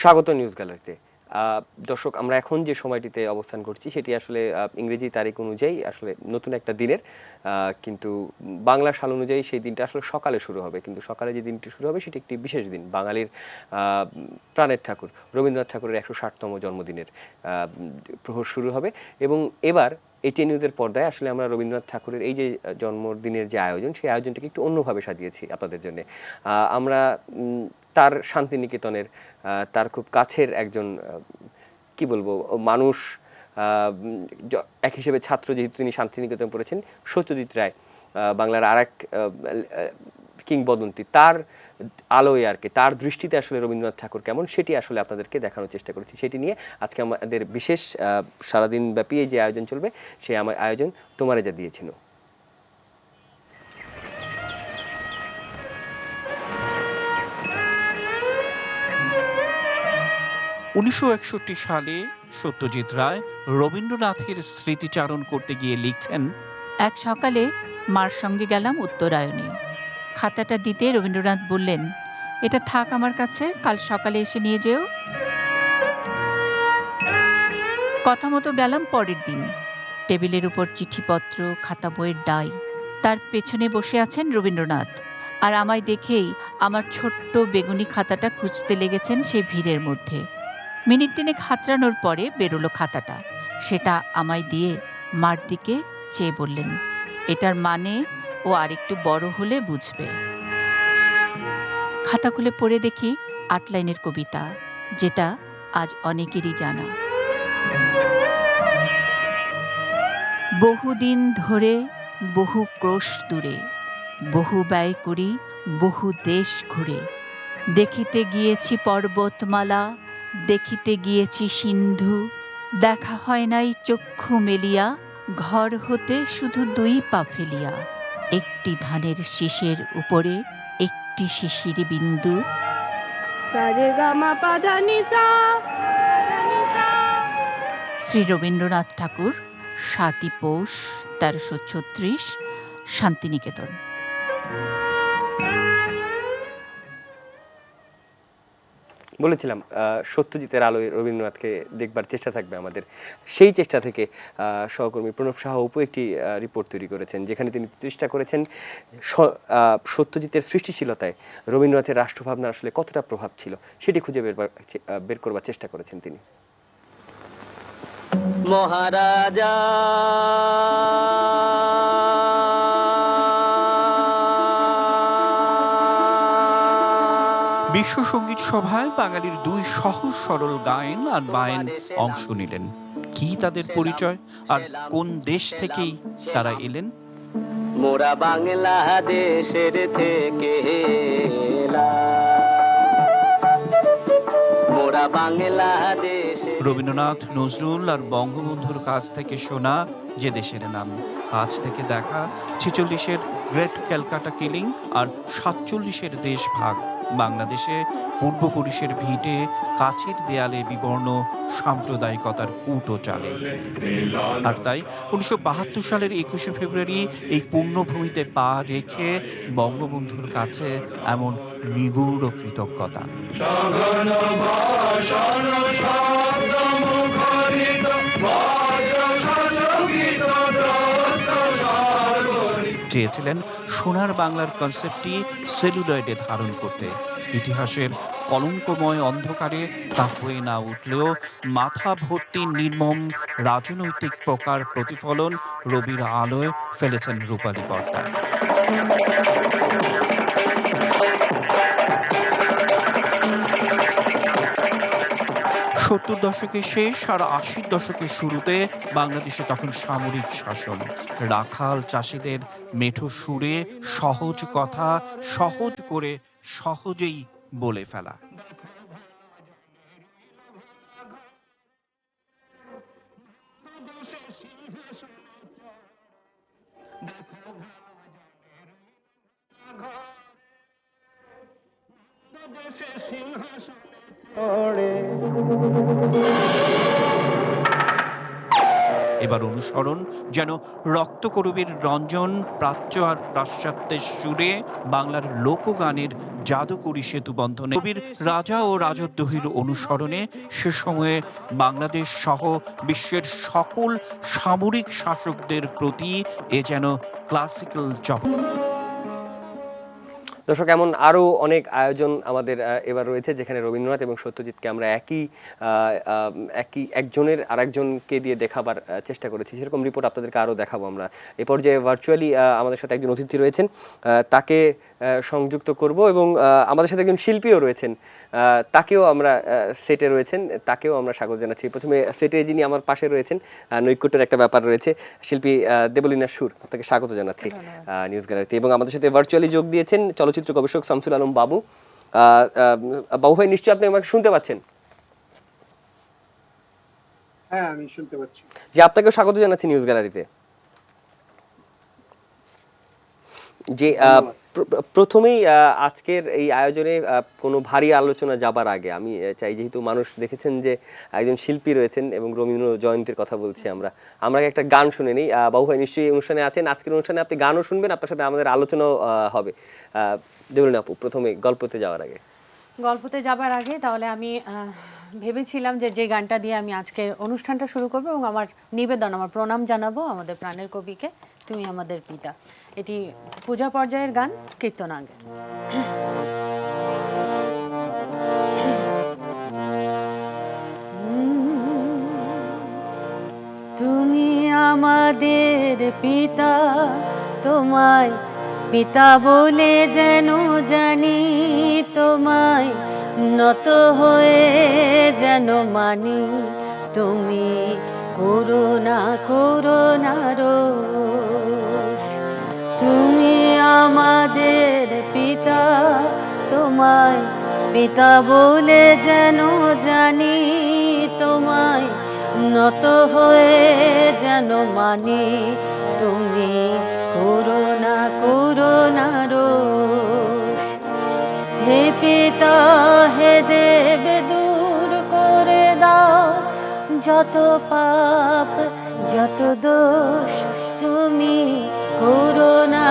স্বাগত নিউজ গ্যালারিতে। দর্শক, আমরা এখন যে সময়টিতে অবস্থান করছি সেটি আসলে ইংরেজি তারিখ অনুযায়ী আসলে নতুন একটা দিনের, কিন্তু বাংলা সাল অনুযায়ী সেই দিনটা আসলে সকালে শুরু হবে। কিন্তু সকালে যে দিনটি শুরু হবে সেটি একটি বিশেষ দিন, বাঙালির প্রাণের ঠাকুর রবীন্দ্রনাথ ঠাকুরের 160তম জন্মদিনের প্রহর শুরু হবে। এবং এবার এটিএন নিউজের পর্দায় আসলে আমরা রবীন্দ্রনাথ ঠাকুরের এই যে জন্মদিনের যে আয়োজন, সেই আয়োজনটাকে একটু অন্যভাবে সাজিয়েছি আপনাদের জন্য। আমরা তার শান্তিনিকেতনের, তার খুব কাছের একজন, কি বলবো, মানুষ, এক হিসেবে ছাত্র, যেহেতু তিনি শান্তিনিকেতন পড়েছেন, সত্যজিৎ রায়, বাংলার আর এক কিংবদন্তি, তার আলোয় আর কি, তার দৃষ্টিতে আসলে রবীন্দ্রনাথ ঠাকুর কেমন সেটি আসলে আপনাদেরকে দেখানোর চেষ্টা করেছি। সেটি নিয়ে আজকে আমাদের বিশেষ সারাদিন ব্যাপী যে আয়োজন চলবে, সেই আমার আয়োজন তোমারে যা দিয়েছিল। 1961 সালে সত্যজিৎ রায় রবীন্দ্রনাথের স্মৃতিচারণ করতে গিয়ে লিখছেন, এক সকালে মার সঙ্গে গেলাম উত্তরায়ণে। খাতাটা দিতে রবীন্দ্রনাথ বললেন, এটা থাক আমার কাছে, কাল সকালে এসে নিয়ে যেও। কথা মতো গেলাম পরের দিন। টেবিলের উপর চিঠিপত্র, খাতা বইয়ের ডাই, তার পেছনে বসে আছেন রবীন্দ্রনাথ, আর আমায় দেখেই আমার ছোট্ট বেগুনি খাতাটা খুঁজতে লেগেছেন সেই ভিড়ের মধ্যে। মিনিট তিনেক হাতড়ানোর পরে বেরোলো খাতাটা, সেটা আমায় দিয়ে মার দিকে চেয়ে বললেন, এটার মানে ও আরেকটু বড় হলে বুঝবে। খাতা খুলে পড়ে দেখি 8 লাইনের কবিতা, যেটা আজ অনেকেরই জানা। বহুদিন ধরে, বহু ক্রোশ দূরে, বহু ব্যয় করি, বহু দেশ ঘুরে, দেখিতে গিয়েছি পর্বতমালা, দেখিতে গিয়েছি সিন্ধু, দেখা হয় নাই চক্ষু মেলিয়া, ঘর হতে শুধু 2 পা ফেলিয়া, একটি ধানের শীষের উপরে একটি শিশির বিন্দু। শ্রী রবীন্দ্রনাথ ঠাকুর, 7ই পৌষ 1336, শান্তিনিকেতন। বলেছিলাম সত্যজিতের আলোয় রবীন্দ্রনাথকে দেখবার চেষ্টা থাকবে আমাদের। সেই চেষ্টা থেকে সহকর্মী প্রণব সাহা উপু একটি রিপোর্ট তৈরি করেছেন, যেখানে তিনি চেষ্টা করেছেন সত্যজিতের সৃষ্টিশীলতায় রবীন্দ্রনাথের রাষ্ট্রভাবনার আসলে কতটা প্রভাব ছিল সেটি খুঁজে বের করবার চেষ্টা করেছেন তিনি। মহারাজা বিশ্ব সঙ্গীত সভায় বাঙালির 2 সহজ সরল গায়ন আর বায়েন অংশ নিলেন। কি তাদের পরিচয়, আর কোন দেশ থেকেই তারা এলেন? মোরা বাংলাদেশের থেকে মোরা বাংলাদেশ। রবীন্দ্রনাথ, নজরুল আর বঙ্গবন্ধুর কাছ থেকে শোনা যে দেশের নাম, আজ থেকে দেখা 46-এর গ্রেট ক্যালকাটা কিলিং আর 47-এর দেশভাগ, বাংলাদেশে পূর্বপুরুষের ভিটে কাছের দেয়ালে বিবর্ণ সাম্প্রদায়িকতার কূটো চালে। আর তাই 1972 সালের 21শে ফেব্রুয়ারি এই পুণ্যভূমিতে পা রেখে বঙ্গবন্ধুর কাছে এমন নিগূঢ় কৃতজ্ঞতা। চেয়েছিলেন সোনার বাংলার কনসেপ্টটি সেলুলয়েডে ধারণ করতে। ইতিহাসের কলঙ্কময় অন্ধকারে তা হয়ে না উঠলেও মাথা ভর্তি নির্মম রাজনৈতিক প্রকার প্রতিফলন রবির আলোয় ফেলেছেন রূপালী পর্দায়। 70 দশকের শেষ আর 80 দশকের শুরুতে বাংলাদেশে তখন সামরিক শাসন। রাখাল চাষিদের মেঠো সুরে সহজ কথা সহজ করে সহজেই বলে ফেলা। এবার অনুসরণ যেন রক্তকরবীর রঞ্জন, প্রাচ্য আর পাশ্চাত্যের সুরে বাংলার লোকগানের জাদুকরী সেতু বন্ধনে কবির রাজা ও রাজদ্রোহীর অনুসরণে সে সময়ে বাংলাদেশ সহ বিশ্বের সকল সামরিক শাসকদের প্রতি এ যেন ক্লাসিক্যাল জবাব। দর্শক, এমন আরও অনেক আয়োজন আমাদের এবার রয়েছে, যেখানে রবীন্দ্রনাথ এবং সত্যজিৎকে আমরা একই একজনের আরেকজনকে দিয়ে দেখাবার চেষ্টা করেছি। সেরকম রিপোর্ট আপনাদেরকে আরও দেখাবো আমরা। এ পর্যায়ে ভার্চুয়ালি আমাদের সাথে একজন অতিথি রয়েছেন, তাকে সংযুক্ত করব, এবং আমাদের সাথে একজন শিল্পীও রয়েছেন, তাকেও আমরা সেটে রয়েছেন, তাকেও আমরা স্বাগত জানাচ্ছি। প্রথমে সেটে যিনি আমার পাশে রয়েছেন, নৈকট্যের একটা ব্যাপার রয়েছে, শিল্পী দেবলীনা সুর, আপনাকে স্বাগত জানাচ্ছি নিউজ গ্যালারিতে। এবং আমাদের সাথে ভার্চুয়ালি যোগ দিয়েছেন চলচ্চিত্র গবেষক শামসুল আলম বাবু। বাবু ভাই, নিশ্চয়ই আপনি আমাকে শুনতে পাচ্ছেন? হ্যাঁ, আমি শুনতে পাচ্ছি। যে আপনাকেও স্বাগত জানাচ্ছি নিউজ গ্যালারিতে। যে প্রথমেই আজকের এই আয়োজনে কোনো ভারী আলোচনা যাবার আগে আমি চাই, যেহেতু মানুষ দেখেছেন যে একজন শিল্পী রয়েছেন এবং রবীন্দ্র জয়ন্তীর কথা বলছি, আমরা একটা গান শুনে নিই। বাবু ভাই নিশ্চয়ই অনুষ্ঠানে আছেন, আজকের অনুষ্ঠানে আপনি গানও শুনবেন, আপনার সাথে আমাদের আলোচনাও হবে। দেবলীনা আপু, প্রথমে গল্পতে যাওয়ার আগে তাহলে আমি ভেবেছিলাম যে গানটা দিয়ে আমি আজকে অনুষ্ঠানটা শুরু করবো, এবং আমার নিবেদন, আমার প্রণাম জানাবো আমাদের প্রাণের কবিকে, তুমি আমাদের পিতা। এটি পূজা পর্যায়ের গান, কীর্তনাঙ্গে। তুমি আমাদের পিতা, তোমায় পিতা বলে যেন জানি, তোমায় নত হয়ে যেন মানি। তুমি করুণা করুণা রোষ, তুমি আমাদের পিতা, তোমায় পিতা বলে যেন জানি, তোমায় নত হয়ে যেন মানি। তুমি করুণা করুণা রোষ, হে পিতা হে দেব দূর করে দাও যত পাপ যত দোষ, তুমি করুণা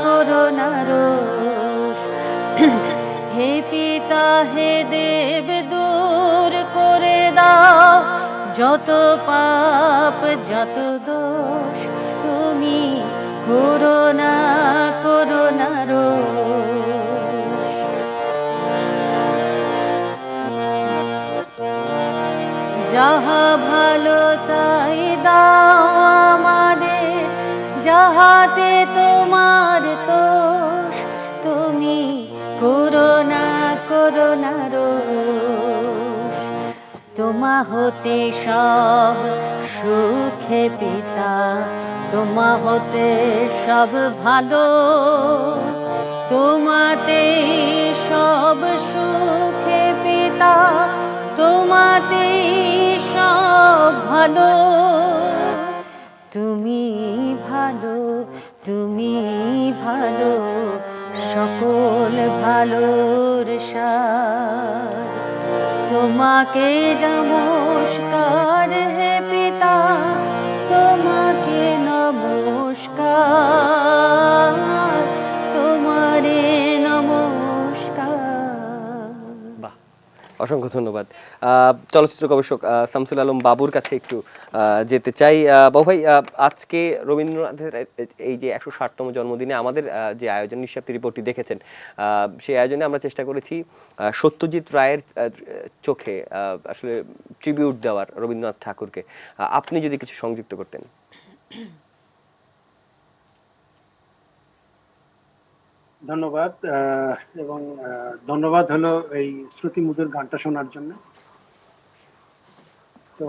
করুণা রোষ। হে পিতা হে দেব দূর করে দাও যত পাপ যত দোষ, তুমি করুণা করুণা রোষ। যাহা ভালো তাই দাও আমাদের, যাহাতে তোমার দোষ, তুমি করুণা করুণা রোষ। তোমা হতে সব সুখে পিতা, তোমা হতে সব ভালো, তোমাতে সব সুখে পিতা, তোমাতে সব ভালো। তুমি ভালো তুমি ভালো, সকল ভালোর সার। তোমাকে নমস্কার হে পিতা, তোমাকে নমস্কার, তোমারে নমস্কার। বাহ, অসংখ্য ধন্যবাদ। চলচ্চিত্র গবেষক শামসুল আলম বাবুর কাছে একটু যেতে চাই। বাবু ভাই, আজকে রবীন্দ্রনাথের এই যে 160তম জন্মদিনে আমাদের যে আয়োজন, নিশ্চয়ই আপনি রিপোর্টটি দেখেছেন, সেই আয়োজনে আমরা চেষ্টা করেছি সত্যজিৎ রায়ের চোখে আসলে ট্রিবিউট দেওয়ার রবীন্দ্রনাথ ঠাকুরকে। আপনি যদি কিছু সংযুক্ত করতেন। ধন্যবাদ, এবং ধন্যবাদ হলো এই শ্রুতিমধুর গানটা শোনার জন্য। তো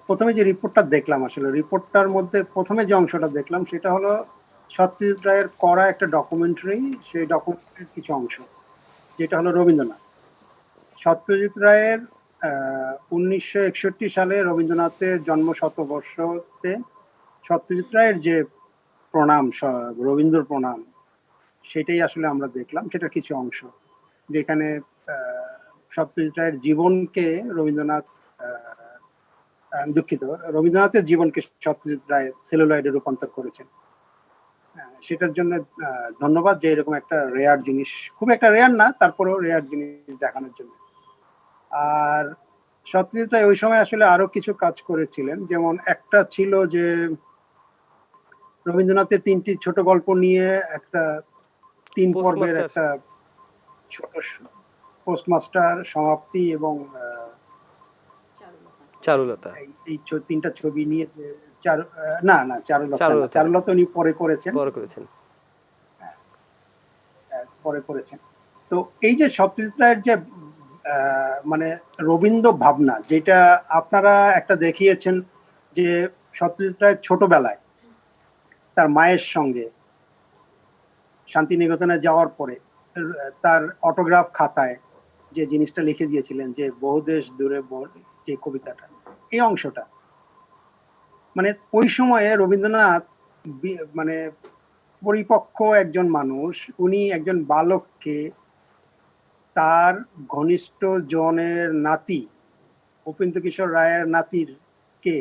প্রথমে যে রিপোর্টটা দেখলাম, আসলে রিপোর্টটার মধ্যে প্রথমে যে অংশটা দেখলাম সেটা হলো সত্যজিৎ রায়ের করা একটা ডকুমেন্টারি, সেই ডকুমেন্টারির কিছু অংশ, যেটা হলো রবীন্দ্রনাথ। সত্যজিৎ রায়ের 1961 সালে রবীন্দ্রনাথের জন্ম শতবর্ষতে সত্যজিৎ রায়ের যে প্রণাম, রবীন্দ্র প্রণাম, সেটাই আসলে আমরা দেখলাম। সেটা কিছু অংশ যেখানে সত্যজিৎ রায়ের জীবনকে রবীন্দ্রনাথ, দুঃখিত, রবীন্দ্রনাথের জীবনকে সত্যজিৎ রায় সেলুলয়েডে রূপান্তর করেছেন। সেটার জন্য ধন্যবাদ যে এরকম একটা রেয়ার জিনিস, খুব একটা রেয়ার না, তারপরেও রেয়ার জিনিস দেখানোর জন্য। আর সত্যজিৎ রায় ওই সময় আসলে আরো কিছু কাজ করেছিলেন, যেমন একটা ছিল যে রবীন্দ্রনাথের 3টি ছোট গল্প নিয়ে একটা 3 পর্বের পোস্টমাস্টার। একটা ছোট পোস্টমাস্টার, সমাপ্তি এবং চারুলতা। এই 3টা ছবি নিয়ে না না, চারুলতা না, চারুলতা। চারুলতা উনি পরে করেছেন, বড় করেছেন। পরে করেছেন। তো এই যে সত্যজিৎ রায়ের যে মানে রবীন্দ্র ভাবনা, যেটা আপনারা একটা দেখিয়েছেন যে সত্যজিৎ রায় ছোটবেলায় তার মায়ের সঙ্গে শান্তিনিকেতনে যাওয়ার পরে তার অটোগ্রাফ খাতায় যে জিনিসটা লিখে দিয়েছিলেন যে বহুদেশ দূরে যে কবিতাটা, এই অংশটা মানে ওই সময়ে রবীন্দ্রনাথ মানে পরিপক্ক একজন মানুষ, উনি একজন বালককে তার ঘনিষ্ঠ জনের নাতি উপেন্দ্র কিশোর রায়ের নাতির কে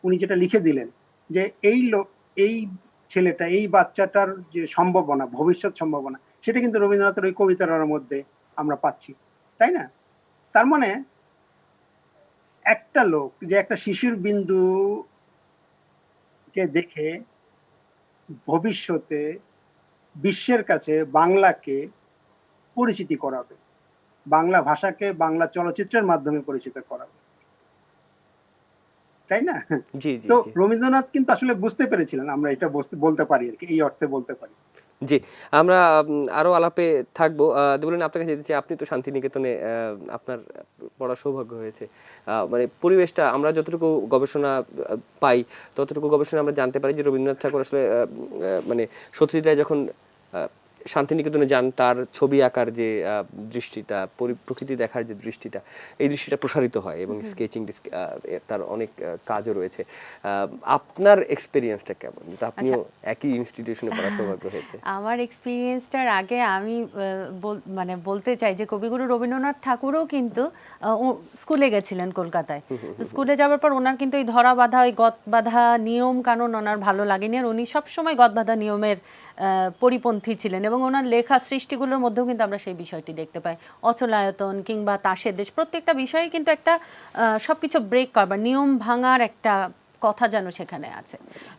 উনি যেটা লিখে দিলেন যে এই ছেলেটা, এই বাচ্চাটার যে সম্ভাবনা, ভবিষ্যৎ সম্ভাবনা, সেটা কিন্তু রবীন্দ্রনাথের ওই কবিতার মধ্যে আমরা পাচ্ছি, তাই না? তার মানে একটা লোক যে একটা শিশুর বিন্দু কে দেখে ভবিষ্যতে বিশ্বের কাছে বাংলাকে পরিচিতি করাবে, বাংলা ভাষাকে বাংলা চলচ্চিত্রের মাধ্যমে পরিচিত করাবে, তাই না? জি জি তো জি রবীন্দ্রনাথ কিন্তু আসলে বুঝতে পেরেছিলেন, আমরা এটা বলতে পারি আর কি, এই অর্থে বলতে পারি। জি। আমরা আরো আলাপে থাকবো। দেবলীন, আপনার কাছে যেতে চাই, আপনি তো শান্তিনিকেতনে আপনার পড়ার সৌভাগ্য হয়েছে। মানে পরিবেশটা আমরা যতটুকু গবেষণা পাই, ততটুকু গবেষণা আমরা জানতে পারি যে রবীন্দ্রনাথ ঠাকুর আসলে মানে সত্যজিৎ রায় যখন শান্তিনিকেতনে যান, তার ছবি আঁকার যে দৃষ্টিটা, প্রকৃতি দেখার যে দৃষ্টিটা, এই দৃষ্টিটা প্রসারিত হয় এবং স্কেচিং তার অনেক কাজও রয়েছে। আপনার এক্সপিরিয়েন্সটা কেমন? যেটা আপনিও একই ইনস্টিটিউশনে পড়ার সৌভাগ্য হয়েছে। আমার এক্সপিরিয়েন্সটার আগে আমি মানে বলতে চাই যে কবিগুরু রবীন্দ্রনাথ ঠাকুরও কিন্তু স্কুলে গেছিলেন কলকাতায়। তো স্কুলে যাওয়ার পর ওনার কিন্তু এই ধরা বাঁধা, ওই গদ বাঁধা নিয়ম কানুন ওনার ভালো লাগেনি, আর উনি সবসময় গদ বাঁধা নিয়মের পরিপন্থী ছিলেন, এবং ওনার লেখা সৃষ্টিগুলোর মধ্যেও কিন্তু আমরা সেই বিষয়টি দেখতে পাই। অচলায়তন কিংবা তাসের দেশ, প্রত্যেকটা বিষয়ে কিন্তু একটা সবকিছু ব্রেক করবার, নিয়ম ভাঙার একটা কথা যেন সেখানে আছে।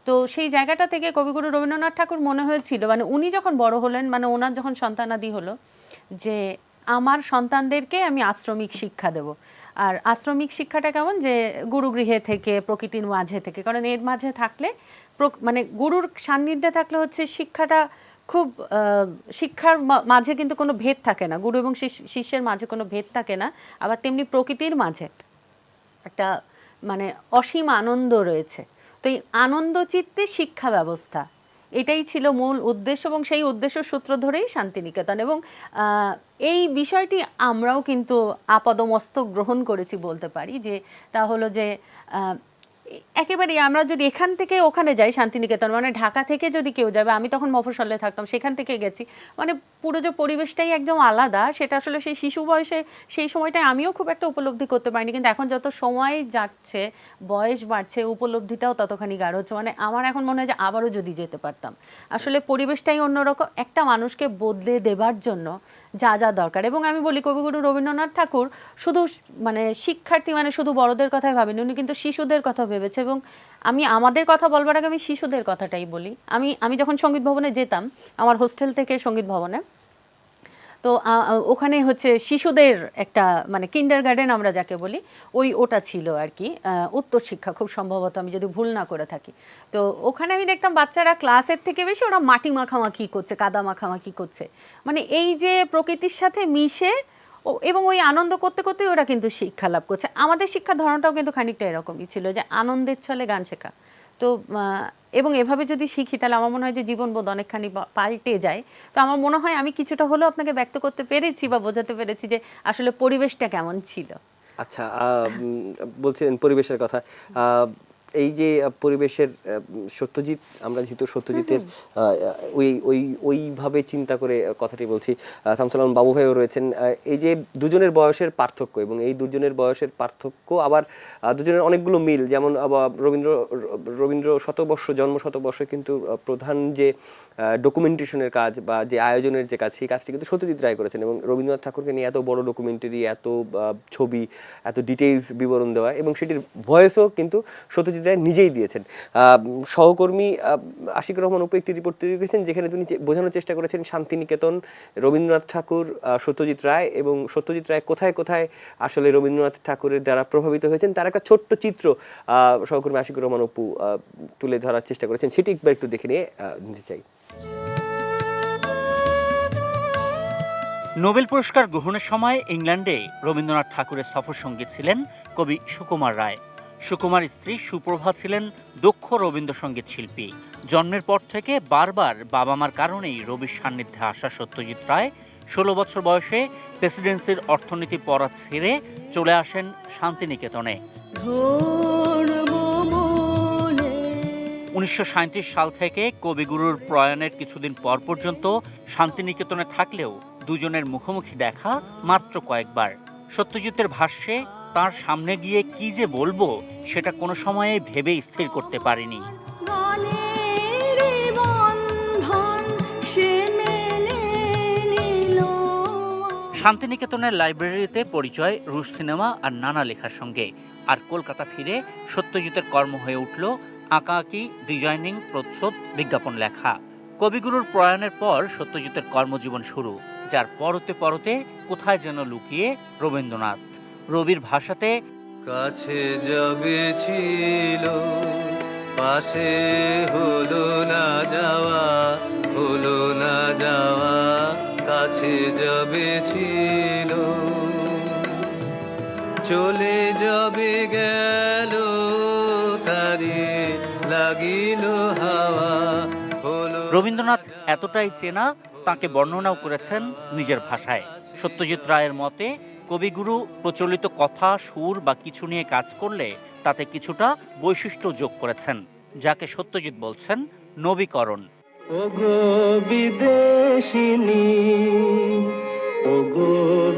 তো সেই জায়গাটা থেকে কবিগুরু রবীন্দ্রনাথ ঠাকুর মনে হয়েছিল, মানে উনি যখন বড় হলেন, মানে ওনার যখন সন্তানাদি হলো, যে আমার সন্তানদেরকে আমি আশ্রমিক শিক্ষা দেব। আর আশ্রমিক শিক্ষাটা কেমন, যে গুরুগৃহে থেকে, প্রকৃতির মাঝে থেকে, কারণ এর মাঝে থাকলে মানে গুরুর সান্নিধ্যে থাকলে হচ্ছে শিক্ষাটা খুব শিক্ষার মাঝে কিন্তু কোনো ভেদ থাকে না, গুরু এবং শিষ্যের মাঝে কোনো ভেদ থাকে না। আবার তেমনি প্রকৃতির মাঝে একটা মানে অসীম আনন্দ রয়েছে। তো এই আনন্দ চিত্তে শিক্ষা ব্যবস্থা, এটাই ছিল মূল উদ্দেশ্য, এবং সেই উদ্দেশ্য সূত্র ধরেই শান্তিনিকেতন। এবং এই বিষয়টি আমরাও কিন্তু আপাদমস্তক গ্রহণ করেছি বলতে পারি, যে তা হলো যে একেবারে আমরা যদি এখান থেকে ওখানে যাই শান্তিনিকেতন, মানে ঢাকা থেকে যদি কেউ যাবে, আমি তখন মফস্বলে থাকতাম, সেখান থেকে গেছি, মানে পুরো যে পরিবেশটাই একদম আলাদা, সেটা আসলে সেই শিশু বয়সে সেই সময়টায় আমিও খুব একটা উপলব্ধি করতে পারিনি। কিন্তু এখন যত সময় যাচ্ছে, বয়স বাড়ছে, উপলব্ধিটাও ততখানি গাঢ় হচ্ছে। মানে আমার এখন মনে হয় যে আবারও যদি যেতে পারতাম। আসলে পরিবেশটাই অন্যরকম, একটা মানুষকে বদলে দেবার জন্য যা যা দরকার। এবং আমি বলি, কবিগুরু রবীন্দ্রনাথ ঠাকুর শুধু মানে শিক্ষার্থী, মানে শুধু বড়দের কথাই ভাবেন, উনি কিন্তু শিশুদের কথা ভেবেছে। এবং আমি আমাদের কথা বলবার আগে আমি শিশুদের কথাটাই বলি। আমি যখন সঙ্গীত ভবনে যেতাম, আমার হোস্টেল থেকে সঙ্গীত ভবনে, তো ওখানে হচ্ছে শিশুদের একটা মানে কিন্ডারগার্টেন আমরা যাকে বলি, ওটা ছিল আর কি, উত্তর শিক্ষা খুব সম্ভবত, আমি যদি ভুল না করে থাকি। তো ওখানে আমি দেখতাম বাচ্চারা ক্লাসের থেকে বেশি ওরা মাটি মাখামাখি করছে, কাদা মাখামাখি করছে, মানে এই যে প্রকৃতির সাথে মিশে এবং ওই আনন্দ করতে করতে ওরা কিন্তু শিক্ষা লাভ করছে। আমাদের শিক্ষার ধরনটাও কিন্তু খানিকটা এরকমই ছিল, যে আনন্দের ছলে গান শেখা। তো এবং এভাবে যদি শিখি, তাহলে আমার মনে হয় যে জীবনবোধ অনেকখানি পাল্টে যায়। তো আমার মনে হয় আমি কিছুটা হলেও আপনাকে ব্যক্ত করতে পেরেছি বা বোঝাতে পেরেছি যে আসলে পরিবেশটা কেমন ছিল। আচ্ছা, বলছিলেন পরিবেশের কথা। এই যে পরিবেশের সত্যজিৎ, আমরা যেহেতু সত্যজিতের ওইভাবে চিন্তা করে কথাটি বলছি, শামসুল আলম বাবু ভাইও রয়েছেন, এই যে দুজনের বয়সের পার্থক্য এবং এই দুজনের বয়সের পার্থক্য আবার দুজনের অনেকগুলো মিল, যেমন আবার রবীন্দ্র শতবর্ষ, জন্ম শতবর্ষে কিন্তু প্রধান যে ডকুমেন্টেশনের কাজ বা যে আয়োজনের যে কাজ, সেই কাজটি কিন্তু সত্যজিৎ রায় করেছেন। এবং রবীন্দ্রনাথ ঠাকুরকে নিয়ে এত বড় ডকুমেন্টারি, এত ছবি, এত ডিটেইলস বিবরণ দেওয়া, এবং সেটির ভয়েসও কিন্তু সত্যজিৎ রায় নিজেই দিয়েছেন। সহকর্মী আশিকুর রহমান অপু একটি রিপোর্ট তৈরি করেছেন যেখানে তিনি বোঝানোর চেষ্টা করেছেন শান্তিনিকেতন, রবীন্দ্রনাথ ঠাকুর, সত্যজিৎ রায়, এবং সত্যজিৎ রায় কোথায় কোথায় আসলে রবীন্দ্রনাথ ঠাকুরের দ্বারা প্রভাবিত হয়েছেন তার একটা ছোট্ট চিত্র সহকর্মী আশিকুর রহমান অপু তুলে ধরার চেষ্টা করেছেন। সেটি একবার একটু দেখে নিয়ে নিতে চাই। নোবেল পুরস্কার গ্রহণের সময় ইংল্যান্ডে রবীন্দ্রনাথ ঠাকুরের সফর সঙ্গী ছিলেন কবি সুকুমার রায়। সুকুমার স্ত্রী সুপ্রভা ছিলেন দক্ষ রবীন্দ্রসঙ্গীত শিল্পী। জন্মের পর থেকে বারবার বাবা মার কারণেই রবির সান্নিধ্যে আসা সত্যজিৎ রায় 16 বছর বয়সে প্রেসিডেন্সির অর্থনীতি পড়া ছেড়ে চলে আসেন শান্তিনিকেতনে। 1937 সাল থেকে কবিগুরুর প্রয়াণের কিছুদিন পর পর্যন্ত শান্তিনিকেতনে থাকলেও দুজনের মুখোমুখি দেখা মাত্র কয়েকবার। সত্যজিতের ভাষ্যে তার সামনে গিয়ে কি যে বলবো সেটা কোনো সময়ে ভেবে স্থির করতে পারিনি। শান্তিনিকেতনের লাইব্রেরিতে পরিচয় রুশ সিনেমা আর নানা লেখার সঙ্গে। আর কলকাতা ফিরে সত্যজিতের কর্ম হয়ে উঠল আঁকাআঁকি, ডিজাইনিং, প্রচ্ছদ, বিজ্ঞাপন লেখা। কবিগুরুর প্রয়াণের পর সত্যজিতের কর্মজীবন শুরু, যার পরতে পরতে কোথায় যেন লুকিয়ে রবীন্দ্রনাথ। রবির ভাষাতে কাছে যাবে ছিল, পাশে হলো না যাওয়া, হলো না যাওয়া, কাছে যাবে ছিল, চলে যাবে গেল, তারি লাগিল হাওয়া। রবীন্দ্রনাথ এতটাই চেনা, তাকে বর্ণনাও করেছেন নিজের ভাষায়। সত্যজিৎ রায়ের মতে কবিগুরু প্রচলিত কথা, সুর বা কিছু নিয়ে কাজ করলে তাতে কিছুটা বৈশিষ্ট্য যোগ করেছেন, যাকে সত্যজিৎ বলছেন নবীকরণ। ওগো বিদেশিনী, ওগো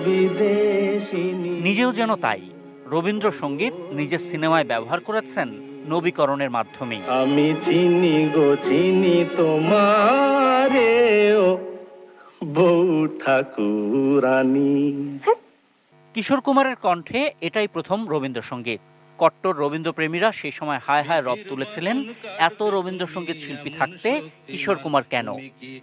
বিদেশিনী। নিজেও যেন তাই। রবীন্দ্রসঙ্গীত নিজের সিনেমায় ব্যবহার করেছেন নবীকরণের মাধ্যমে। আমি চিনি গো চিনি তোমারে, ও বউ ঠাকুরানী। কিশোর কুমারের কণ্ঠে এটাই প্রথম রবীন্দ্রসঙ্গীত। কট্টর রবীন্দ্রপ্রেমীরা সে সময় হায় হায় রব তুলেছিলেন, এত রবীন্দ্রসঙ্গীত শিল্পী থাকতে কিশোর কুমার কেন।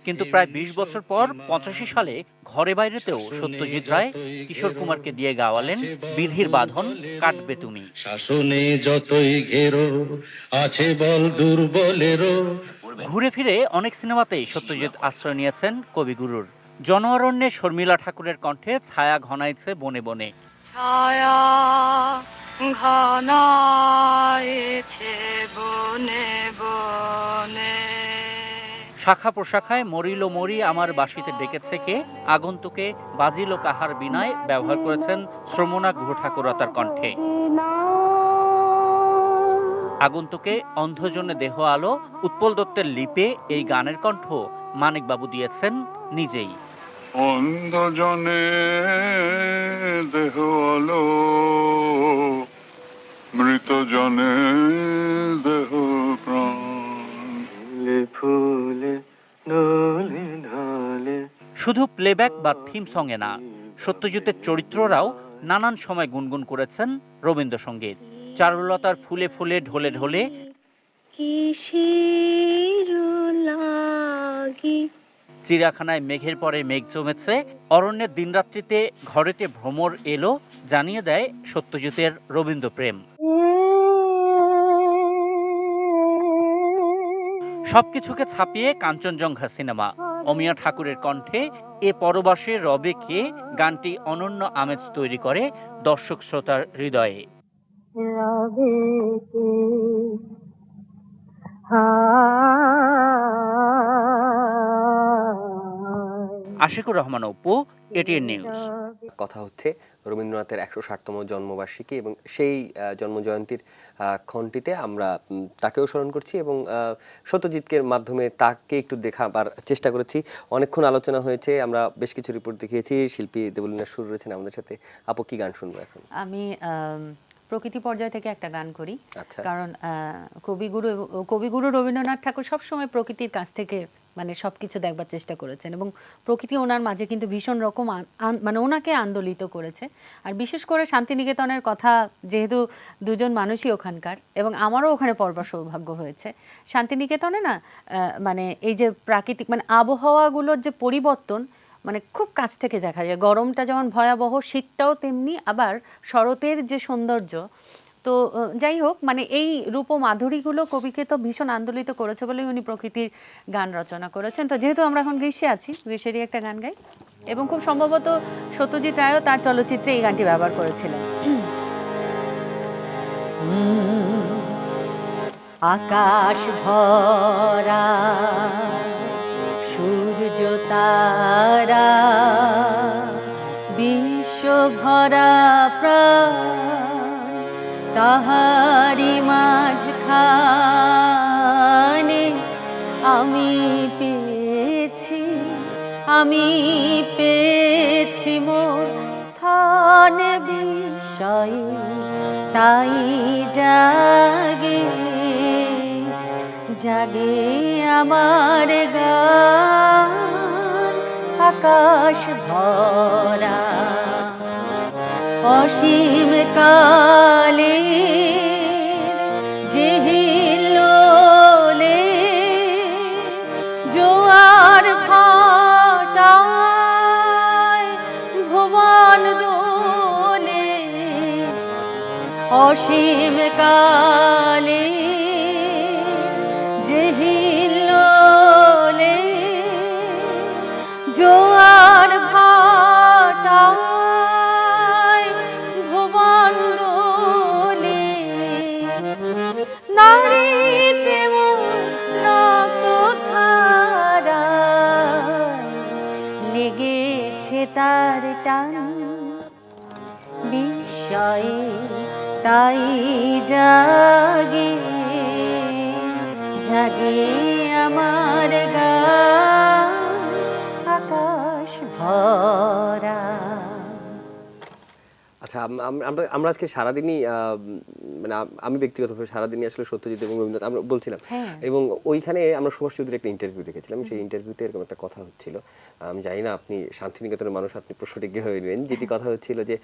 কিন্তু প্রায় 20 বছর পর 85 সালে ঘরে বাইরেতেও সত্যজিৎ রায় কিশোর কুমারকে দিয়ে গাওয়ালেন বিধির বাঁধন, কাটবে তুমি। শাসনে যতই ঘেরো আছে বল দুর্বলেরও। ঘুরে ফিরে অনেক সিনেমাতেই সত্যজিৎ আশ্রয় নিয়েছেন কবিগুরুর। জনঅরণ্যে শর্মিলা ঠাকুরের কণ্ঠে ছায়া ঘনাইছে বনে বনে। ছায়া ঘনাইছে বনে বনে। শাখা প্রশাখায় মরিল মরি আমার বাঁশিতে ডেকেছে কে, আগন্তুকে বাজিল কাহার বিনায় ব্যবহার করেছেন শ্রমণা গুহ ঠাকুরতার কণ্ঠে। আগন্তুকে, অন্ধজনে দেহ আলো, উৎপল দত্তের লিপে এই গানের কণ্ঠ মানিকবাবু দিয়েছেন নিজেই। অন্ধজনে দেহ আলো, মৃতজনে দেহ প্রাণ। ফুলে ঢলে ঢলে। শুধু প্লেব্যাক বা থিম সঙ্গে না, সত্যজিতের চরিত্ররাও নানান সময় গুনগুন করেছেন রবীন্দ্রসঙ্গীত। চারুলতার ফুলে ফুলে ঢলে ঢলে, চিড়িয়াখানায় মেঘের পরে মেঘ জমেছে, অরণ্যের দিনরাত্রিতে ঘরেতে ভ্রমর এলো, জানিয়ে দেয় সত্যজিতের রবীন্দ্রপ্রেম। সবকিছুকে ছাপিয়ে কাঞ্চনজঙ্ঘা সিনেমা। অমিয়া ঠাকুরের কণ্ঠে এ পরবাসে রবে কে গানটি অনন্য আমেজ তৈরি করে দর্শক শ্রোতার হৃদয়ে। Ashikur Rahman Apu, ATN news. কথা হচ্ছে রবীন্দ্রনাথের 160তম জন্মবার্ষিকী এবং সেই জন্মজয়ন্তীর ক্ষণটিতে আমরা তাকেও স্মরণ করছি এবং সত্যজিৎকে মাধ্যমে তাকে একটু দেখাবার চেষ্টা করেছি। অনেকক্ষণ আলোচনা হয়েছে, আমরা বেশ কিছু রিপোর্ট দেখিয়েছি। শিল্পী দেবলীনা সুর রয়েছেন আমাদের সাথে। আপু, কি গান শুনবো এখন? আমি প্রকৃতি পর্যায় থেকে একটা গান করি। আচ্ছা। কারণ কবিগুরু রবীন্দ্রনাথ ঠাকুর সবসময় প্রকৃতির কাছ থেকে মানে সবকিছু দেখবার চেষ্টা করেছেন এবং প্রকৃতি ওনার মাঝে কিন্তু ভীষণ রকম মানে ওনাকে আন্দোলিত করেছে। আর বিশেষ করে শান্তিনিকেতনের কথা, যেহেতু দুজন মানুষই ওখানকার এবং আমারও ওখানে পড়বার সৌভাগ্য হয়েছে। শান্তিনিকেতনে না মানে এই যে প্রাকৃতিক মানে আবহাওয়াগুলোর যে পরিবর্তন মানে খুব কাছ থেকে দেখা যায়। গরমটা যেমন ভয়াবহ, শীতটাও তেমনি, আবার শরতের যে সৌন্দর্য। তো যাই হোক, মানে এই রূপ মাধুরীগুলো কবিকে তো ভীষণ আন্দোলিত করেছে বলেই উনি প্রকৃতির গান রচনা করেছেন। তো যেহেতু আমরা এখন গ্রীষ্মে আছি, গ্রীষ্মেরই একটা গান গাই এবং খুব সম্ভবত সত্যজিৎ রায়ও তার চলচ্চিত্রে এই গানটি ব্যবহার করেছিলেন। আকাশ ভরা সূর্য তারা, বিশ্ব ভরা প্রাণ, তাহারি মাঝখানে আমি পেয়েছি মোর স্থান বিষয়ে, তাই জাগে জাগে আমার গান আকাশ ভরা। অসীম কালে যে হিল্লোলে জোয়ার ভাটায় ভুবন দোলে, অসীম কালে যে হিল্লোলে জোয়ার ভাটায় ভুবন দোলে, নারীতে নত ধারায় লেগেছে তার টান বিষয়ে, তাই জাগে জাগে আমার গান আকাশ ভরা। আচ্ছা, আমরা আজকে সারাদিনই মানে আমি ব্যক্তিগতভাবে সারাদিনই আসলে সত্যজিৎ এবং রবীন্দ্রনাথ আমরা বলছিলাম এবং ওইখানে আমরা সুভাষ চৌধুরীর একটা ইন্টারভিউ দেখেছিলাম। সেই ইন্টারভিউতে এরকম একটা কথা হচ্ছিল, আমি জানি না আপনি শান্তিনিকেতনের মানুষ, আপনি প্রশ্নটিজ্ঞ হয়ে নেবেন, যেটি কথা হচ্ছিল যে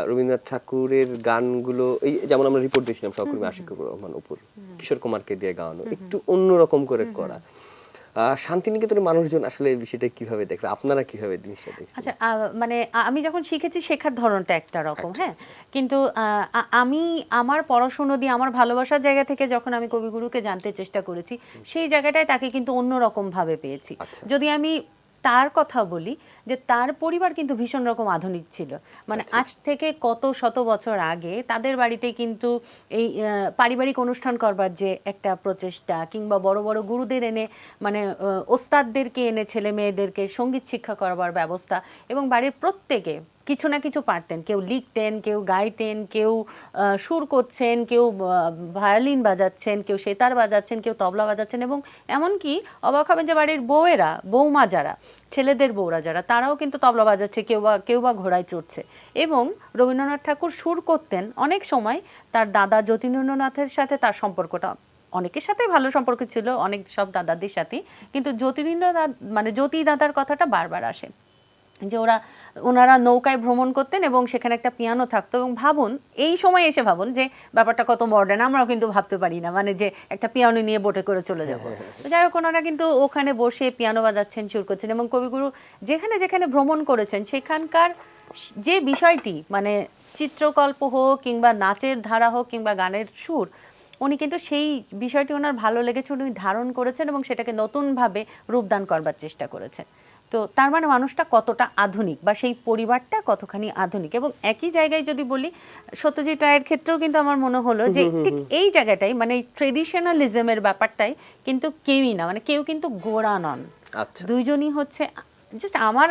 রবীন্দ্রনাথ ঠাকুরের গানগুলো এই যেমন আমরা রিপোর্ট দিয়েছিলাম সহকর্মী আশিকুর রহমান অপুর, কিশোর কুমারকে দিয়ে গাওয়ানো, একটু অন্যরকম করে করা। শান্তিনিকেতনের মানুষজন আসলে বিষয়টা কিভাবে দেখবে, আপনারা কিভাবে জিনিসটা দেখবেন? আচ্ছা, মানে আমি যখন শিখেছি শেখার ধরনটা একটা রকম, হ্যাঁ, কিন্তু আমি আমার পড়াশুনো দিয়ে আমার ভালোবাসার জায়গা থেকে যখন আমি কবিগুরুকে জানতে চেষ্টা করেছি, সেই জায়গাটায় তাকে কিন্তু অন্যরকম ভাবে পেয়েছি। যদি আমি তার কথা বলি, যে তার পরিবার কিন্তু ভীষণ রকম আধুনিক ছিল, মানে আজ থেকে কত শত বছর আগে তাদের বাড়িতে কিন্তু এই পারিবারিক অনুষ্ঠান করবার যে একটা প্রচেষ্টা, কিংবা বড় বড় গুরুদের এনে মানে ওস্তাদদেরকে এনে ছেলে মেয়েদেরকে সঙ্গীত শিক্ষা করবার ব্যবস্থা, এবং বাড়ির প্রত্যেকে কিছু না কিছু পারতেন, কেউ লিখতেন, কেউ গাইতেন, কেউ সুর করছেন, কেউ ভায়োলিন বাজাচ্ছেন, কেউ সেতার বাজাচ্ছেন, কেউ তবলা বাজাচ্ছেন, এবং এমনকি অবাক হবেন যে বাড়ির বউয়েরা, বৌমা যারা, ছেলেদের বউরা যারা, তারাও কিন্তু তবলা বাজাচ্ছে, কেউ বা ঘোড়ায় চড়ছে। এবং রবীন্দ্রনাথ ঠাকুর সুর করতেন অনেক সময় তার দাদা যতীন্দ্রনাথের সাথে, তার সম্পর্কটা অনেকের সাথে ভালো সম্পর্ক ছিল, অনেক সব দাদাদের সাথে, কিন্তু জ্যোতি দাদার কথাটা বারবার আসে যে ওনারা নৌকায় ভ্রমণ করতেন এবং সেখানে একটা পিয়ানো থাকতো, এবং ভাবুন এই সময় এসে ভাবুন যে ব্যাপারটা কত মডার্ন, আমরাও কিন্তু ভাবতে পারি না, মানে যে একটা পিয়ানো নিয়ে বোটে করে চলে যাব। তো যাই হোক, ওনারা কিন্তু ওখানে বসে পিয়ানো বাজাচ্ছেন, সুর করছেন, এবং কবিগুরু যেখানে যেখানে ভ্রমণ করেছেন সেখানকার যে বিষয়টি, মানে চিত্রকল্প হোক কিংবা নাচের ধারা হোক কিংবা গানের সুর, উনি কিন্তু সেই বিষয়টি ওনার ভালো লেগেছে, উনি ধারণ করেছেন এবং সেটাকে নতুনভাবে রূপদান করবার চেষ্টা করেছেন। তো তার মানে মানুষটা কতটা আধুনিক, বা সেই পরিবারটা কতখানি আধুনিক। এবং একই জায়গায় যদি বলি, সত্যজিৎ রায়ের ক্ষেত্রেও কিন্তু আমার মনে হলো যে ঠিক এই জায়গাটাই, মানে ট্রেডিশনালিজমের ব্যাপারটাই কিন্তু কেউই না, মানে কেউ কিন্তু গোড়া নন, দুইজনই হচ্ছে জাস্ট আমার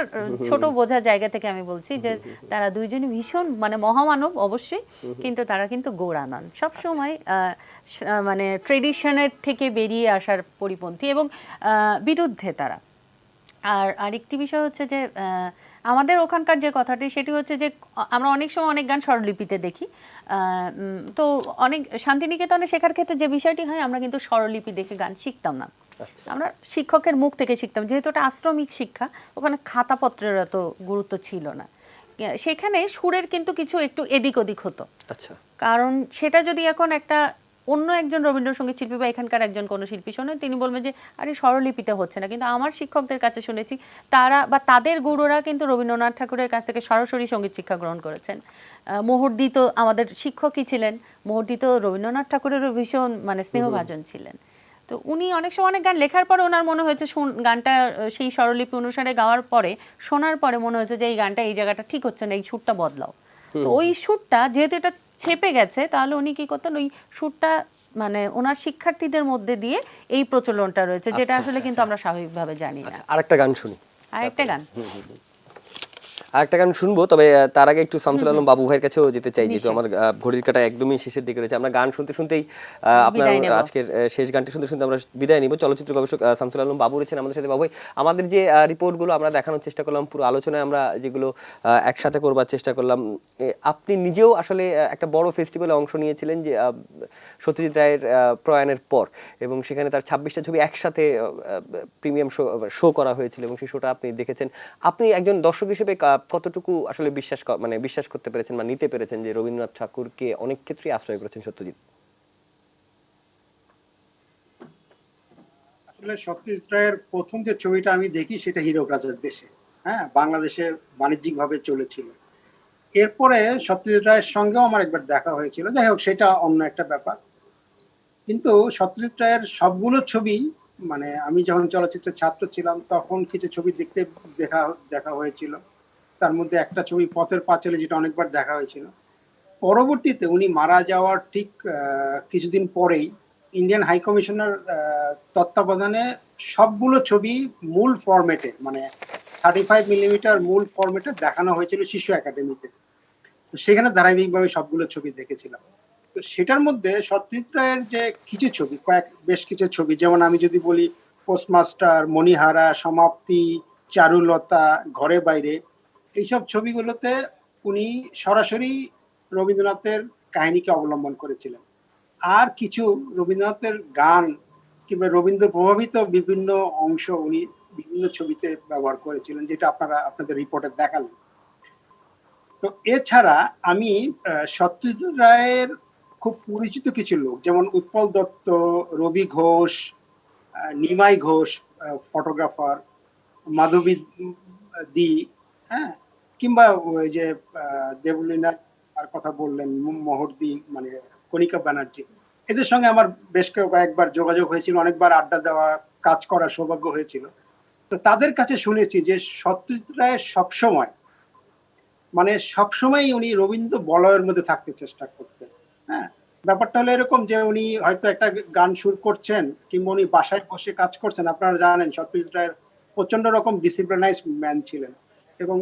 ছোট বোঝা জায়গা থেকে আমি বলছি যে তারা দুইজনই ভীষণ মানে মহামানব অবশ্যই, কিন্তু তারা কিন্তু গোঁড়া নন, সবসময় মানে ট্রেডিশনের থেকে বেরিয়ে আসার পরিপন্থী এবং বিরুদ্ধে তারা। আর আরেকটি বিষয় হচ্ছে যে আমাদের ওখানকার যে কথাটি সেটি হচ্ছে যে আমরা অনেক সময় অনেক গান স্বরলিপিতে দেখি, তো অনেক শান্তিনিকেতনে শেখার ক্ষেত্রে যে বিষয়টি হয় আমরা কিন্তু স্বরলিপি দেখে গান শিখতাম না, আমরা শিক্ষকের মুখ থেকে শিখতাম, যেহেতু ওটা আশ্রমিক শিক্ষা, ওখানে খাতাপত্রের এত গুরুত্ব ছিল না, সেখানে সুরের কিন্তু কিছু একটু এদিক ওদিক হতো। আচ্ছা, কারণ সেটা যদি এখন একটা অন্য একজন রবীন্দ্রসঙ্গীত শিল্পী বা এখানকার একজন কোনো শিল্পী শোনে, তিনি বলবেন যে আরে স্বরলিপিতে হচ্ছে না, কিন্তু আমার শিক্ষকদের কাছে শুনেছি তারা বা তাদের গুরুরা কিন্তু রবীন্দ্রনাথ ঠাকুরের কাছ থেকে সরাসরি সঙ্গীত শিক্ষা গ্রহণ করেছেন। মোহর্দি তো আমাদের শিক্ষকই ছিলেন, মোহর্দি তো রবীন্দ্রনাথ ঠাকুরেরও ভীষণ মানে স্নেহভাজন ছিলেন। তো উনি অনেক সময় অনেক গান লেখার পরে ওনার মনে হয়েছে গানটা সেই স্বরলিপি অনুসারে গাওয়ার পরে শোনার পরে মনে হয়েছে যে এই গানটা এই জায়গাটা ঠিক হচ্ছে না, এই সুরটা বদলাও। তো ওই সুরটা যেহেতু এটা ছেপে গেছে, তাহলে উনি কি করতেন, ওই সুরটা মানে ওনার শিক্ষার্থীদের মধ্যে দিয়ে এই প্রচলনটা রয়েছে, যেটা আসলে কিন্তু আমরা স্বাভাবিকভাবে জানি না। আরেকটা গান শুনি, আরেকটা গান আরেকটা গান শুনবো, তবে তার আগে একটু শামসুল আলম বাবু ভাইয়ের কাছেও যেতে চাই, যেহেতু আমার ঘড়ির কাটা একদমই শেষের দিকে রয়েছে। আমরা গান শুনতে শুনতেই আপনার আজকের শেষ গানটি শুনতে শুনতে আমরা বিদায় নিব। চলচ্চিত্র গবেষক শামসুল আলম বাবু রয়েছেন আমাদের সাথে। বাবু ভাই, আমাদের যে রিপোর্টগুলো আমরা দেখানোর চেষ্টা করলাম, পুরো আলোচনায় আমরা যেগুলো একসাথে করবার চেষ্টা করলাম, আপনি নিজেও আসলে একটা বড় ফেস্টিভ্যালে অংশ নিয়েছিলেন যে সত্যজিৎ রায়ের প্রয়াণের পর, এবং সেখানে তার 26টা ছবি একসাথে প্রিমিয়াম শো করা হয়েছিল এবং সেই শোটা আপনি দেখেছেন। আপনি একজন দর্শক হিসেবে কতটুকু আসলে বিশ্বাস করতে পেরেছেন বা নিতে পেরেছেন যে রবীন্দ্রনাথ ঠাকুরকে অনেক ক্ষেত্রেই আশ্রয় করেছেন সত্যজিৎ? আসলে সত্যজিৎ রায়ের প্রথম যে ছবিটা আমি দেখি সেটা হীরক রাজার দেশে, হ্যাঁ, বাংলাদেশে বাণিজ্যিক ভাবে চলেছিল। এরপরে সত্যজিৎ রায়ের সঙ্গেও আমার একবার দেখা হয়েছিল, যাই হোক সেটা অন্য একটা ব্যাপার। কিন্তু সত্যজিৎ রায়ের সবগুলো ছবি, মানে আমি যখন চলচ্চিত্রের ছাত্র ছিলাম তখন কিছু ছবি দেখতে দেখা হয়েছিল, তার মধ্যে একটা ছবি পথের পাঁচালী, যেটা অনেকবার দেখা হয়েছিল। পরবর্তীতে উনি মারা যাওয়ার ঠিক কিছুদিন পরেই ইন্ডিয়ান হাই কমিশনার তত্ত্বাবধানে সবগুলো ছবি মূল ফরম্যাটে, মানে 35 মিলিমিটার মূল ফরম্যাটে দেখানো হয়েছিল শিশু একাডেমিতে। তো সেখানে ধারাবাহিকভাবে সবগুলো ছবি দেখেছিলাম। তো সেটার মধ্যে সত্যজিৎ রায়ের যে কিছু ছবি, বেশ কিছু ছবি, যেমন আমি যদি বলি পোস্টমাস্টার, মণিহারা, সমাপ্তি, চারুলতা, ঘরে বাইরে, এইসব ছবিগুলোতে উনি সরাসরি রবীন্দ্রনাথের কাহিনীকে অবলম্বন করেছিলেন। আর কিছু রবীন্দ্রনাথের গান কিংবা রবীন্দ্র প্রভাবিত বিভিন্ন অংশ উনি বিভিন্ন ছবিতে ব্যবহার করেছিলেন, যেটা আপনাদের রিপোর্টে দেখালেন। তো এছাড়া আমি সত্যজিৎ রায়ের খুব পরিচিত কিছু লোক, যেমন উৎপল দত্ত, রবি ঘোষ, নিমাই ঘোষ ফটোগ্রাফার, মাধবী দি, হ্যাঁ, কিংবা ওই যে দেবলীনা আর কথা বললেন, মোহর্দি, মানে কণিকা ব্যানার্জি, এদের সঙ্গে আমার বেশ কয়েকবার যোগাযোগ হয়েছিল, অনেকবার আড্ডা দেওয়া, কাজ করার সৌভাগ্য হয়েছিল। তো তাদের কাছে শুনেছি যে সত্যজিৎ রায় সবসময় উনি রবীন্দ্র বলয়ের মধ্যে থাকতে চেষ্টা করতেন। হ্যাঁ, ব্যাপারটা হলো এরকম যে উনি হয়তো একটা গান সুর করছেন কিংবা উনি বাসায় বসে কাজ করছেন। আপনারা জানেন সত্যজিৎ রায়ের প্রচন্ড রকম ডিসিপ্লিনাইজ ম্যান ছিলেন এবং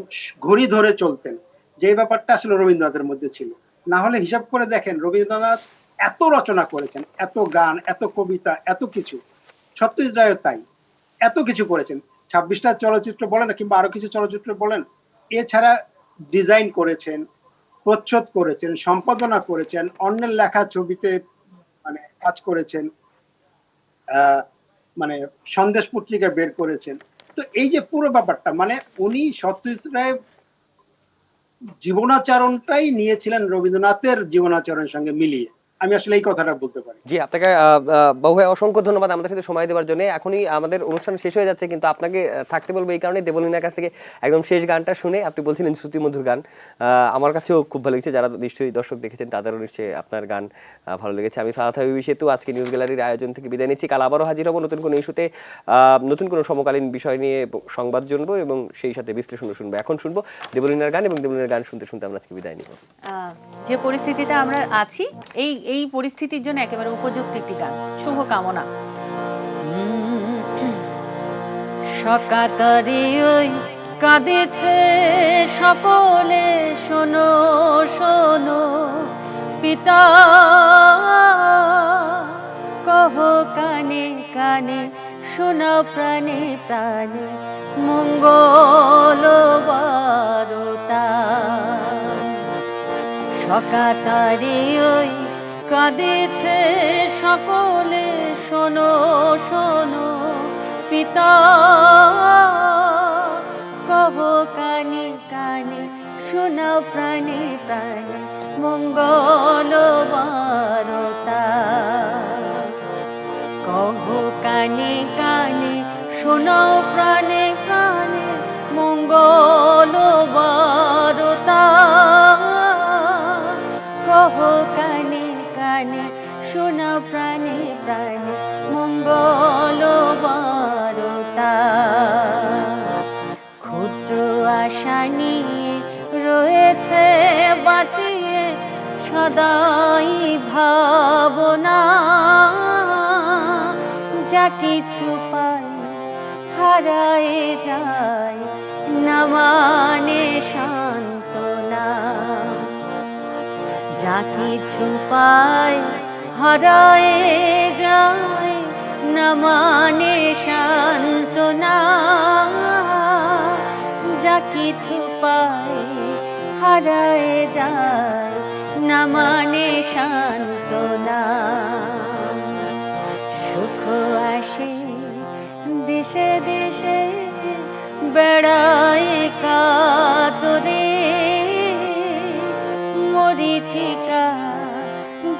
ঘড়ি ধরে চলতেন, যে ব্যাপারটা আসলে রবীন্দ্রনাথের মধ্যে ছিল। না হলে হিসাব করে দেখেন, রবীন্দ্রনাথ এত রচনা করেছেন, এত গান, এত কবিতা, এত কিছু, সত্যজিৎ রায় তাই এত কিছু করেছেন। 26টা চলচ্চিত্র বলেন কিংবা আরো কিছু চলচ্চিত্র বলেন, এছাড়া ডিজাইন করেছেন, প্রচ্ছদ করেছেন, সম্পাদনা করেছেন, অন্যের লেখা ছবিতে মানে কাজ করেছেন, মানে সন্দেশ পত্রিকা বের করেছেন। তো এই যে পুরো ব্যাপারটা, মানে উনি সত্যজিৎ রায় জীবনাচরণটাই নিয়েছিলেন রবীন্দ্রনাথের জীবনাচরণের সঙ্গে মিলিয়ে, আমি আসলে এই কথাটা বলতে পারি। জি, আপনাকে বাবু ভাই অসংখ্য ধন্যবাদ আমাদের সাথে সময় দেওয়ার জন্য। এখনই আমাদের অনুষ্ঠান শেষ হয়ে যাচ্ছে, কিন্তু আপনাকে থাকতে বলবো এই কারণে, দেবলীনার কাছ থেকে একদম শেষ গানটা শুনে, আপনি বলছিলেন শ্রুতিমধুর গান, আমার কাছেও খুব ভালো লেগেছে, যারা নিশ্চয়ই দর্শক দেখেছেন তাদেরও নিশ্চয়ই আপনার গান ভালো লেগেছে। আমি সাদাত হাবিবি সেতু আজকে নিউজ গ্যালারির আয়োজন থেকে বিদায় নিচ্ছি। কাল আবারও হাজির হবো নতুন কোনো ইস্যুতে, নতুন কোনো সমকালীন বিষয় নিয়ে সংবাদ জানবো এবং সেই সাথে বিশ্লেষণ শুনবো। এখন শুনবো দেবলীনার গান, এবং দেবলীনার গান শুনতে শুনতে আমরা আজকে বিদায় নিব। যে পরিস্থিতিতে আমরা আছি, এই পরিস্থিতির জন্য একেবারে উপযুক্ত একটি গান, শুভকামনা। সকাতারি ওই কাঁদেছে সকলে, শোনো শোনো পিতা, কহ কানে কানে, শোনাও প্রাণে প্রাণে মঙ্গল বারতা। সকাতারি ওই কাঁদেছে সকলে, শোনো শোনো পিতা, কহ কানে কানে, শোনাও প্রাণে প্রাণে মঙ্গল বারতা। কহ কানে কানে, শোনাও প্রাণে প্রাণে মঙ্গল বারতা। কহ কানে কানে, শোনাও প্রাণে প্রাণে মঙ্গল বারতা। ক্ষুদ্র আশা নিয়ে রয়েছে বাঁচিয়ে সদাই ভাবনা, যা কিছু পাই হারায়ে যায় না মানে সান্ত্বনা। যা কিছু পাই হারায়ে যায় না মানে সান্ত্বনা। যা কিছু পাই হারায়ে যায় না মানে সান্ত্বনা। সুখ আসে দেশে দেশে বেড়ায় কাতরে, মরিচিকা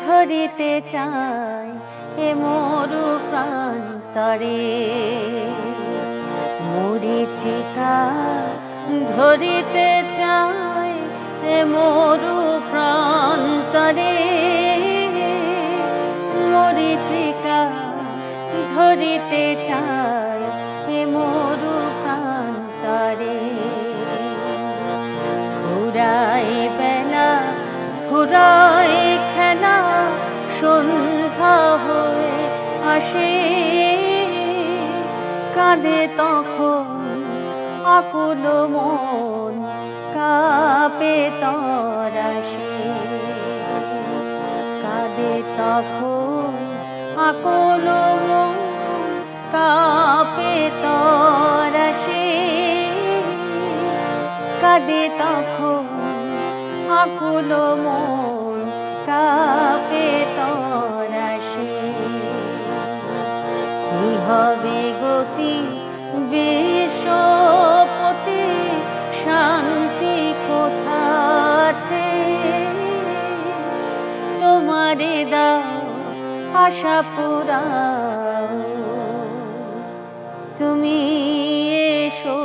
ধরিতে চায় এ মরু প্রান্তরে। মরিচিকা ধরিতে চায় এ মরু প্রান্তরে। মরিচিকা ধরিতে চায় এ মরু প্রান্তরে। ফুরায় বেলা ফুরায় খেলা, সন্ধ্যা হয়ে আসে, কাঁদে তখন আকুল মন, কাঁপে তরাসে। কাঁদে তখন আকুল মন, কাঁপে তরাসে। কাঁদে তখন আকুল মন, কাঁপে তরাসে। কি হবে গতি বিশ্বপতি, শান্তি কোথা আছে? তোমারে দাও আশা পুরাও, তুমি এসো